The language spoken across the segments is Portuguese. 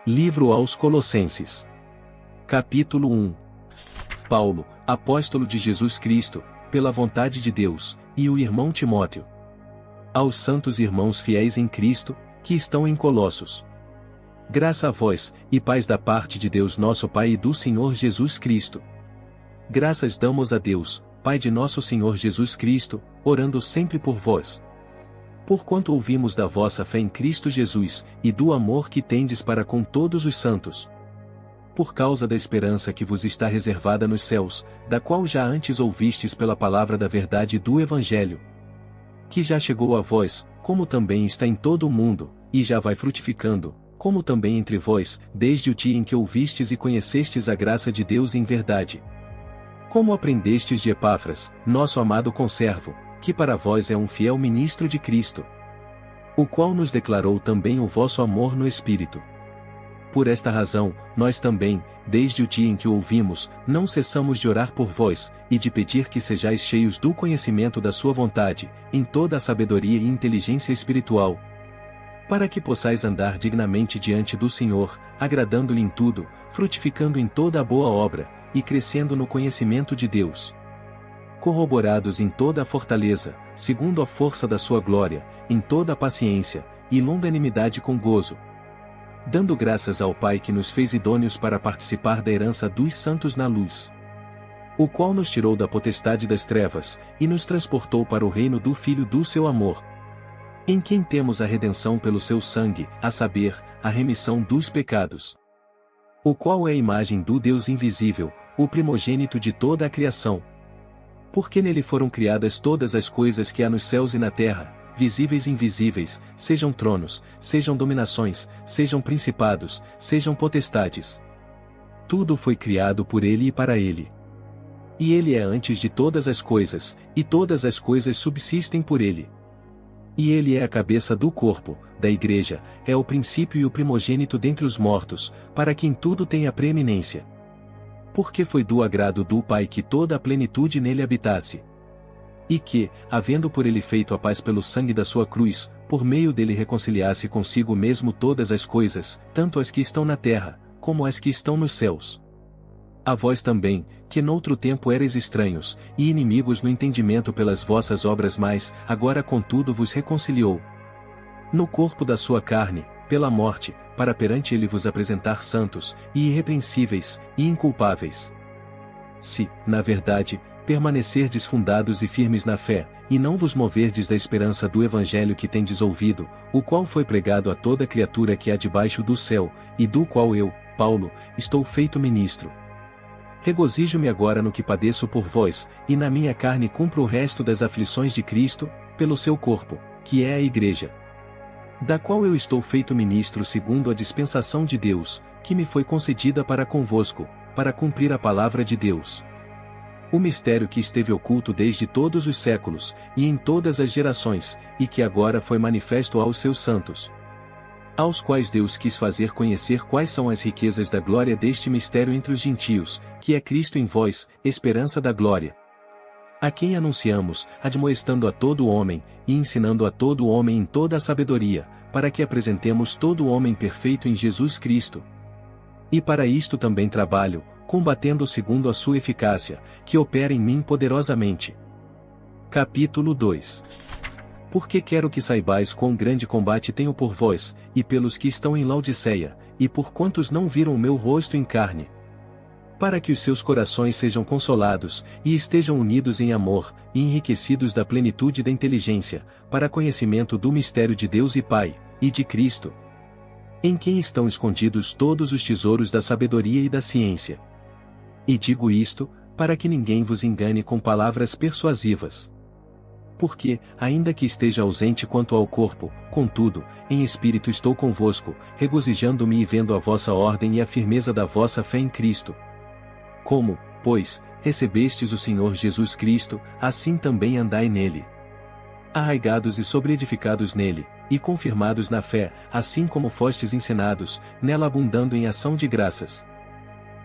Livro aos Colossenses. Capítulo 1. Paulo, apóstolo de Jesus Cristo, pela vontade de Deus, e o irmão Timóteo. Aos santos irmãos fiéis em Cristo, que estão em Colossos. Graça a vós, e paz da parte de Deus nosso Pai e do Senhor Jesus Cristo. Graças damos a Deus, Pai de nosso Senhor Jesus Cristo, orando sempre por vós. Porquanto ouvimos da vossa fé em Cristo Jesus, e do amor que tendes para com todos os santos. Por causa da esperança que vos está reservada nos céus, da qual já antes ouvistes pela palavra da verdade do Evangelho. Que já chegou a vós, como também está em todo o mundo, e já vai frutificando, como também entre vós, desde o dia em que ouvistes e conhecestes a graça de Deus em verdade. Como aprendestes de Epáfras, nosso amado conservo, que para vós é um fiel ministro de Cristo, o qual nos declarou também o vosso amor no Espírito. Por esta razão, nós também, desde o dia em que o ouvimos, não cessamos de orar por vós, e de pedir que sejais cheios do conhecimento da sua vontade, em toda a sabedoria e inteligência espiritual, para que possais andar dignamente diante do Senhor, agradando-lhe em tudo, frutificando em toda a boa obra, e crescendo no conhecimento de Deus. Corroborados em toda a fortaleza, segundo a força da sua glória, em toda a paciência, e longanimidade com gozo. Dando graças ao Pai que nos fez idôneos para participar da herança dos santos na luz. O qual nos tirou da potestade das trevas, e nos transportou para o reino do Filho do seu amor. Em quem temos a redenção pelo seu sangue, a saber, a remissão dos pecados. O qual é a imagem do Deus invisível, o primogênito de toda a criação. Porque nele foram criadas todas as coisas que há nos céus e na terra, visíveis e invisíveis, sejam tronos, sejam dominações, sejam principados, sejam potestades. Tudo foi criado por ele e para ele. E ele é antes de todas as coisas, e todas as coisas subsistem por ele. E ele é a cabeça do corpo, da igreja, é o princípio e o primogênito dentre os mortos, para que em tudo tenha preeminência. Porque foi do agrado do Pai que toda a plenitude nele habitasse. E que, havendo por ele feito a paz pelo sangue da sua cruz, por meio dele reconciliasse consigo mesmo todas as coisas, tanto as que estão na terra, como as que estão nos céus. A vós também, que noutro tempo erais estranhos, e inimigos no entendimento pelas vossas obras mais, agora contudo vos reconciliou. No corpo da sua carne, pela morte, para perante ele vos apresentar santos, e irrepreensíveis, e inculpáveis. Se, na verdade, permanecerdes fundados e firmes na fé, e não vos moverdes da esperança do Evangelho que tendes ouvido, o qual foi pregado a toda criatura que há debaixo do céu, e do qual eu, Paulo, estou feito ministro. Regozijo-me agora no que padeço por vós, e na minha carne cumpro o resto das aflições de Cristo, pelo seu corpo, que é a Igreja, da qual eu estou feito ministro segundo a dispensação de Deus, que me foi concedida para convosco, para cumprir a palavra de Deus. O mistério que esteve oculto desde todos os séculos, e em todas as gerações, e que agora foi manifesto aos seus santos. Aos quais Deus quis fazer conhecer quais são as riquezas da glória deste mistério entre os gentios, que é Cristo em vós, esperança da glória. A quem anunciamos, admoestando a todo homem, e ensinando a todo homem em toda a sabedoria, para que apresentemos todo homem perfeito em Jesus Cristo. E para isto também trabalho, combatendo segundo a sua eficácia, que opera em mim poderosamente. Capítulo 2. Porque quero que saibais quão grande combate tenho por vós, e pelos que estão em Laodiceia, e por quantos não viram o meu rosto em carne. Para que os seus corações sejam consolados, e estejam unidos em amor, e enriquecidos da plenitude da inteligência, para conhecimento do mistério de Deus e Pai, e de Cristo, em quem estão escondidos todos os tesouros da sabedoria e da ciência. E digo isto, para que ninguém vos engane com palavras persuasivas. Porque, ainda que esteja ausente quanto ao corpo, contudo, em espírito estou convosco, regozijando-me e vendo a vossa ordem e a firmeza da vossa fé em Cristo. Como, pois, recebestes o Senhor Jesus Cristo, assim também andai nele. Arraigados e sobreedificados nele, e confirmados na fé, assim como fostes ensinados, nela abundando em ação de graças.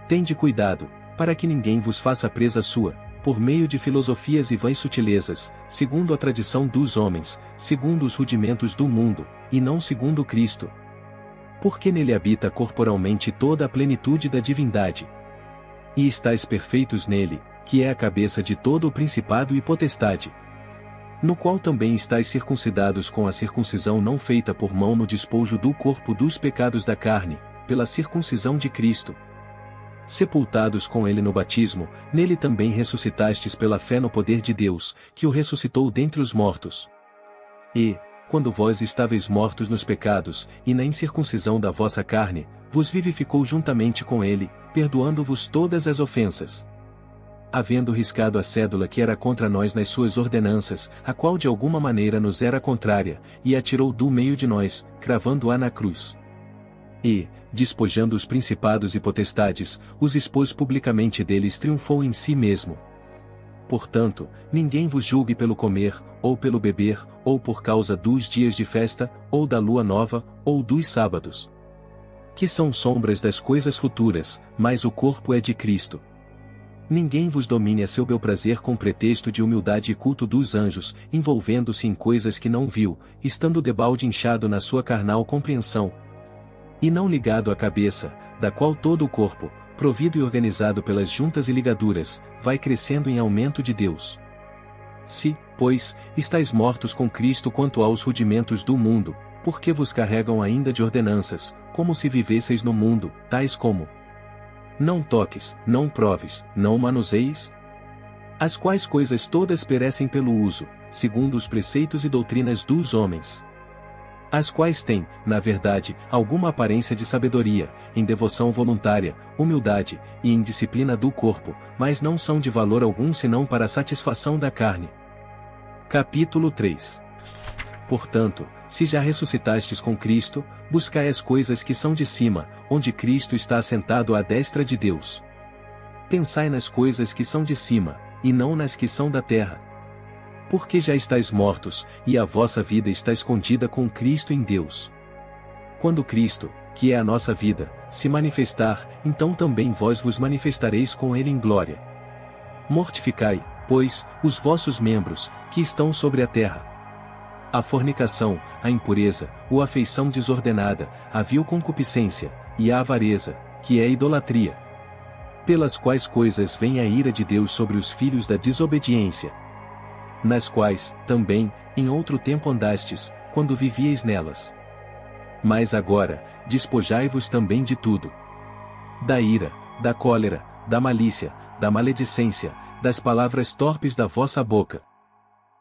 Tende cuidado, para que ninguém vos faça presa sua, por meio de filosofias e vãs sutilezas, segundo a tradição dos homens, segundo os rudimentos do mundo, e não segundo Cristo. Porque nele habita corporalmente toda a plenitude da divindade. E estáis perfeitos nele, que é a cabeça de todo o principado e potestade. No qual também estáis circuncidados com a circuncisão não feita por mão no despojo do corpo dos pecados da carne, pela circuncisão de Cristo. Sepultados com ele no batismo, nele também ressuscitastes pela fé no poder de Deus, que o ressuscitou dentre os mortos. E, quando vós estáveis mortos nos pecados, e na incircuncisão da vossa carne, vos vivificou juntamente com ele, perdoando-vos todas as ofensas. Havendo riscado a cédula que era contra nós nas suas ordenanças, a qual de alguma maneira nos era contrária, e a tirou do meio de nós, cravando-a na cruz. E, despojando os principados e potestades, os expôs publicamente deles, triunfou em si mesmo. Portanto, ninguém vos julgue pelo comer, ou pelo beber, ou por causa dos dias de festa, ou da lua nova, ou dos sábados. Que são sombras das coisas futuras, mas o corpo é de Cristo. Ninguém vos domine a seu bel prazer com pretexto de humildade e culto dos anjos, envolvendo-se em coisas que não viu, estando debalde inchado na sua carnal compreensão. E não ligado à cabeça, da qual todo o corpo, provido e organizado pelas juntas e ligaduras, vai crescendo em aumento de Deus. Se, pois, estáis mortos com Cristo quanto aos rudimentos do mundo, porque vos carregam ainda de ordenanças, como se vivesseis no mundo, tais como: não toques, não proves, não manuseis? As quais coisas todas perecem pelo uso, segundo os preceitos e doutrinas dos homens. As quais têm, na verdade, alguma aparência de sabedoria, em devoção voluntária, humildade, e em disciplina do corpo, mas não são de valor algum senão para a satisfação da carne. Capítulo 3. Portanto, se já ressuscitastes com Cristo, buscai as coisas que são de cima, onde Cristo está assentado à destra de Deus. Pensai nas coisas que são de cima, e não nas que são da terra. Porque já estáis mortos, e a vossa vida está escondida com Cristo em Deus. Quando Cristo, que é a nossa vida, se manifestar, então também vós vos manifestareis com ele em glória. Mortificai, pois, os vossos membros, que estão sobre a terra: a fornicação, a impureza, a afeição desordenada, a vil concupiscência, e a avareza, que é a idolatria. Pelas quais coisas vem a ira de Deus sobre os filhos da desobediência. Nas quais, também, em outro tempo andastes, quando vivieis nelas. Mas agora, despojai-vos também de tudo: da ira, da cólera, da malícia, da maledicência, das palavras torpes da vossa boca.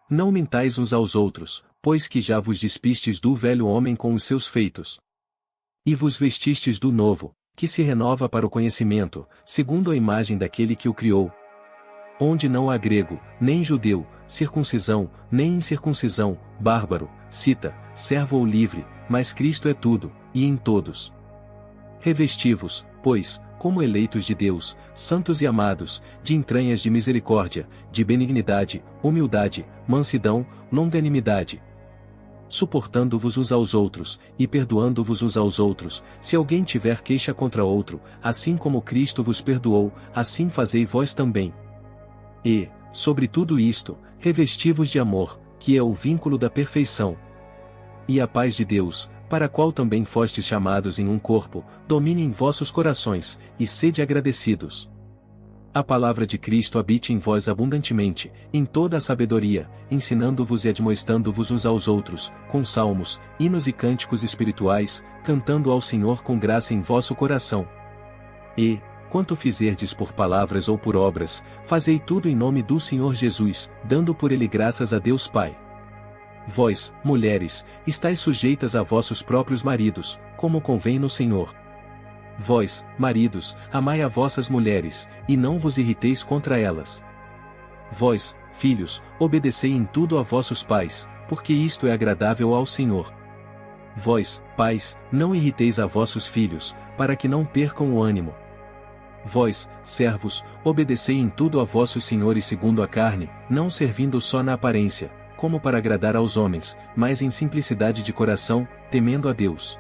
Não mintais uns aos outros, pois que já vos despistes do velho homem com os seus feitos. E vos vestistes do novo, que se renova para o conhecimento, segundo a imagem daquele que o criou. Onde não há grego, nem judeu, circuncisão, nem incircuncisão, bárbaro, cita, servo ou livre, mas Cristo é tudo, e em todos. Revesti-vos, pois, como eleitos de Deus, santos e amados, de entranhas de misericórdia, de benignidade, humildade, mansidão, longanimidade. Suportando-vos uns aos outros, e perdoando-vos uns aos outros, se alguém tiver queixa contra outro, assim como Cristo vos perdoou, assim fazei vós também. E, sobre tudo isto, revesti-vos de amor, que é o vínculo da perfeição. E a paz de Deus, para a qual também fostes chamados em um corpo, domine em vossos corações, e sede agradecidos. A palavra de Cristo habite em vós abundantemente, em toda a sabedoria, ensinando-vos e admoestando-vos uns aos outros, com salmos, hinos e cânticos espirituais, cantando ao Senhor com graça em vosso coração. E, quanto fizerdes por palavras ou por obras, fazei tudo em nome do Senhor Jesus, dando por ele graças a Deus Pai. Vós, mulheres, estáis sujeitas a vossos próprios maridos, como convém no Senhor. Vós, maridos, amai a vossas mulheres, e não vos irriteis contra elas. Vós, filhos, obedecei em tudo a vossos pais, porque isto é agradável ao Senhor. Vós, pais, não irriteis a vossos filhos, para que não percam o ânimo. Vós, servos, obedecei em tudo a vossos senhores segundo a carne, não servindo só na aparência, como para agradar aos homens, mas em simplicidade de coração, temendo a Deus.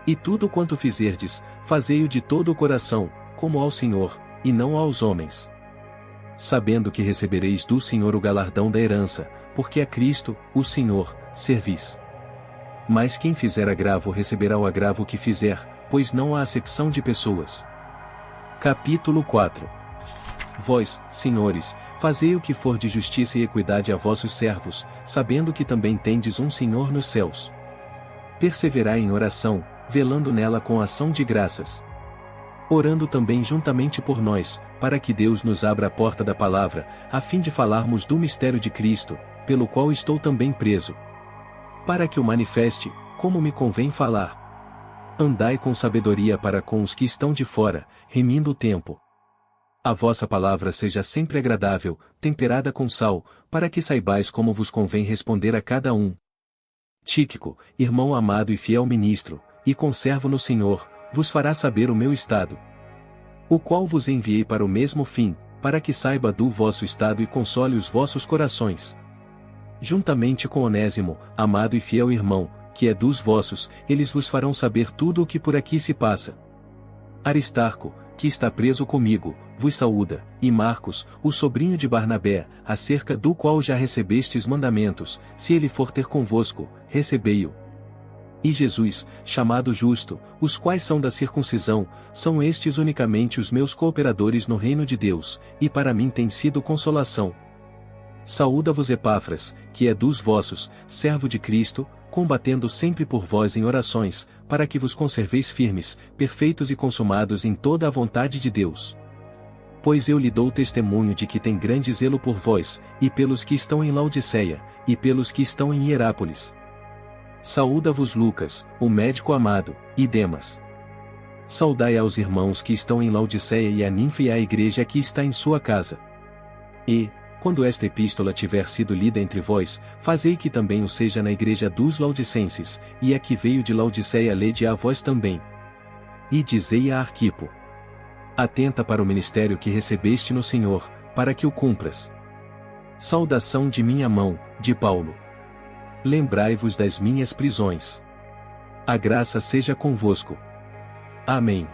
E tudo quanto fizerdes, fazei-o de todo o coração, como ao Senhor, e não aos homens. Sabendo que recebereis do Senhor o galardão da herança, porque a Cristo, o Senhor, servis. Mas quem fizer agravo receberá o agravo que fizer, pois não há acepção de pessoas. Capítulo 4. Vós, senhores, fazei o que for de justiça e equidade a vossos servos, sabendo que também tendes um Senhor nos céus. Perseverai em oração, velando nela com ação de graças. Orando também juntamente por nós, para que Deus nos abra a porta da palavra, a fim de falarmos do mistério de Cristo, pelo qual estou também preso. Para que o manifeste, como me convém falar. Andai com sabedoria para com os que estão de fora, remindo o tempo. A vossa palavra seja sempre agradável, temperada com sal, para que saibais como vos convém responder a cada um. Tíquico, irmão amado e fiel ministro, e conservo no Senhor, vos fará saber o meu estado. O qual vos enviei para o mesmo fim, para que saiba do vosso estado e console os vossos corações. Juntamente com Onésimo, amado e fiel irmão, que é dos vossos, eles vos farão saber tudo o que por aqui se passa. Aristarco, que está preso comigo, vos saúda, e Marcos, o sobrinho de Barnabé, acerca do qual já recebestes mandamentos, se ele for ter convosco, recebei-o. E Jesus, chamado Justo, os quais são da circuncisão, são estes unicamente os meus cooperadores no reino de Deus, e para mim tem sido consolação. Saúda-vos Epáfras, que é dos vossos, servo de Cristo, combatendo sempre por vós em orações, para que vos conserveis firmes, perfeitos e consumados em toda a vontade de Deus. Pois eu lhe dou testemunho de que tem grande zelo por vós, e pelos que estão em Laodiceia, e pelos que estão em Hierápolis. Saúda-vos Lucas, o médico amado, e Demas. Saudai aos irmãos que estão em Laodiceia e a Ninfa e à igreja que está em sua casa. E, quando esta epístola tiver sido lida entre vós, fazei que também o seja na igreja dos Laodicenses, e a que veio de Laodiceia lede a vós também. E dizei a Arquipo: atenta para o ministério que recebeste no Senhor, para que o cumpras. Saudação de minha mão, de Paulo. Lembrai-vos das minhas prisões. A graça seja convosco. Amém.